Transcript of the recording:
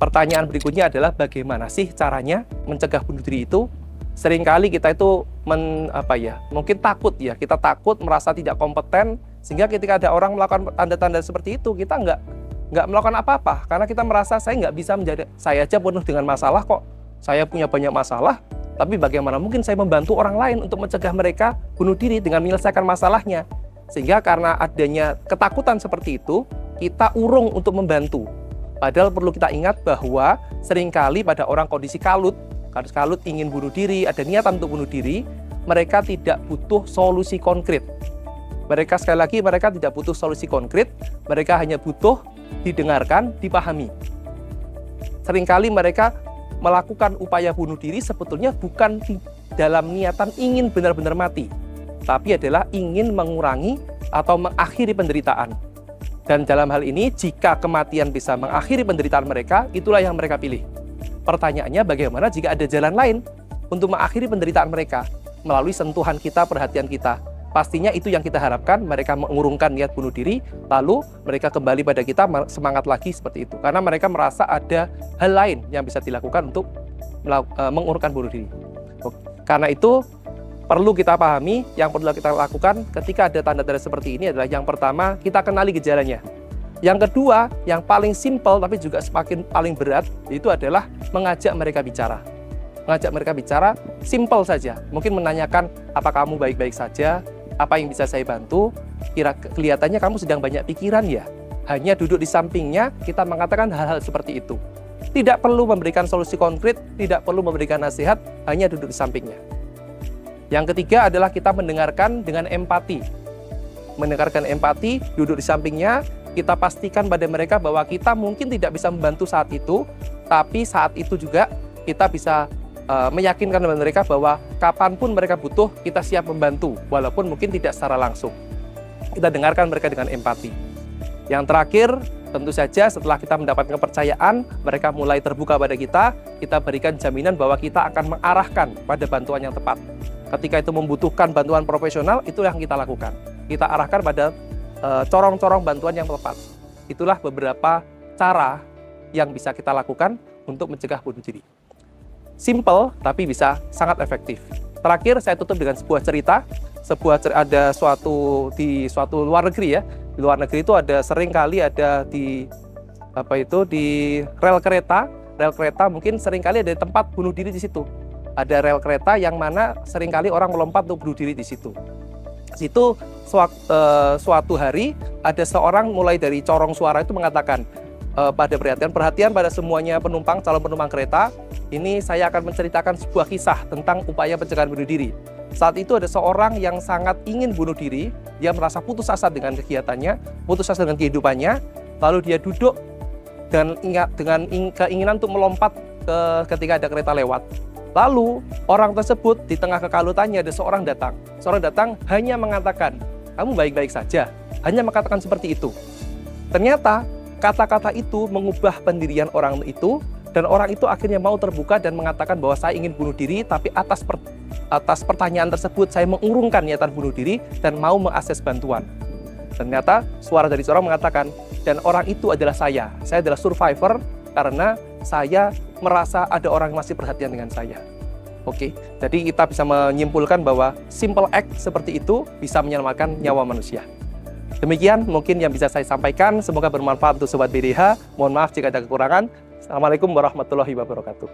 Pertanyaan berikutnya adalah bagaimana sih caranya mencegah bunuh diri itu? Seringkali kita itu mungkin takut ya, kita takut merasa tidak kompeten, sehingga ketika ada orang melakukan tanda-tanda seperti itu, kita nggak melakukan apa-apa, karena kita merasa saya nggak bisa saya aja penuh dengan masalah kok, saya punya banyak masalah, tapi bagaimana mungkin saya membantu orang lain untuk mencegah mereka bunuh diri dengan menyelesaikan masalahnya. Sehingga karena adanya ketakutan seperti itu, kita urung untuk membantu. Padahal perlu kita ingat bahwa seringkali pada orang kondisi kalut ingin bunuh diri, ada niatan untuk bunuh diri, mereka tidak butuh solusi konkret. Sekali lagi, mereka tidak butuh solusi konkret, mereka hanya butuh didengarkan, dipahami. Seringkali mereka melakukan upaya bunuh diri sebetulnya bukan dalam niatan ingin benar-benar mati, tapi adalah ingin mengurangi atau mengakhiri penderitaan. Dan dalam hal ini, jika kematian bisa mengakhiri penderitaan mereka, itulah yang mereka pilih. Pertanyaannya, bagaimana jika ada jalan lain untuk mengakhiri penderitaan mereka? Melalui sentuhan kita, perhatian kita. Pastinya itu yang kita harapkan, mereka mengurungkan niat bunuh diri, lalu mereka kembali pada kita, semangat lagi seperti itu. Karena mereka merasa ada hal lain yang bisa dilakukan untuk mengurungkan bunuh diri. Karena itu, perlu kita pahami, yang perlu kita lakukan ketika ada tanda-tanda seperti ini adalah yang pertama, kita kenali gejalanya. Yang kedua, yang paling simpel tapi juga semakin paling berat, itu adalah mengajak mereka bicara. Mengajak mereka bicara, simpel saja. Mungkin menanyakan, apa kamu baik-baik saja? Apa yang bisa saya bantu? Kelihatannya kamu sedang banyak pikiran ya? Hanya duduk di sampingnya, kita mengatakan hal-hal seperti itu. Tidak perlu memberikan solusi konkret, tidak perlu memberikan nasihat, hanya duduk di sampingnya. Yang ketiga adalah kita mendengarkan dengan empati. Mendengarkan empati, duduk di sampingnya, kita pastikan pada mereka bahwa kita mungkin tidak bisa membantu saat itu, tapi saat itu juga kita bisa meyakinkan kepada mereka bahwa kapanpun mereka butuh, kita siap membantu, walaupun mungkin tidak secara langsung. Kita dengarkan mereka dengan empati. Yang terakhir, tentu saja setelah kita mendapatkan kepercayaan, mereka mulai terbuka pada kita berikan jaminan bahwa kita akan mengarahkan pada bantuan yang tepat. Ketika itu membutuhkan bantuan profesional, itu yang kita lakukan. Kita arahkan pada corong-corong bantuan yang tepat. Itulah beberapa cara yang bisa kita lakukan untuk mencegah bunuh diri. Simple, tapi bisa sangat efektif. Terakhir, saya tutup dengan sebuah cerita. Ada di suatu luar negeri ya. Di luar negeri itu sering kali ada di rel kereta. Rel kereta mungkin sering kali ada tempat bunuh diri di situ. Ada rel kereta yang mana seringkali orang melompat untuk bunuh diri di situ. Situ suatu hari ada seorang mulai dari corong suara itu mengatakan pada perhatian pada semuanya calon penumpang kereta, ini saya akan menceritakan sebuah kisah tentang upaya pencegahan bunuh diri. Saat itu ada seorang yang sangat ingin bunuh diri, dia merasa putus asa dengan kegiatannya, putus asa dengan kehidupannya, lalu dia duduk dengan keinginan untuk melompat ketika ada kereta lewat. Lalu orang tersebut di tengah kekalutannya ada seorang datang. Seorang datang hanya mengatakan, kamu baik-baik saja. Hanya mengatakan seperti itu. Ternyata kata-kata itu mengubah pendirian orang itu, dan orang itu akhirnya mau terbuka dan mengatakan bahwa saya ingin bunuh diri, tapi atas pertanyaan tersebut saya mengurungkan niatan bunuh diri dan mau mengakses bantuan. Ternyata suara dari seorang mengatakan, dan orang itu adalah saya adalah survivor karena saya merasa ada orang yang masih perhatian dengan saya. Oke, jadi kita bisa menyimpulkan bahwa simple act seperti itu bisa menyelamatkan nyawa manusia. Demikian mungkin yang bisa saya sampaikan, semoga bermanfaat untuk Sobat BDH. Mohon maaf jika ada kekurangan. Assalamualaikum warahmatullahi wabarakatuh.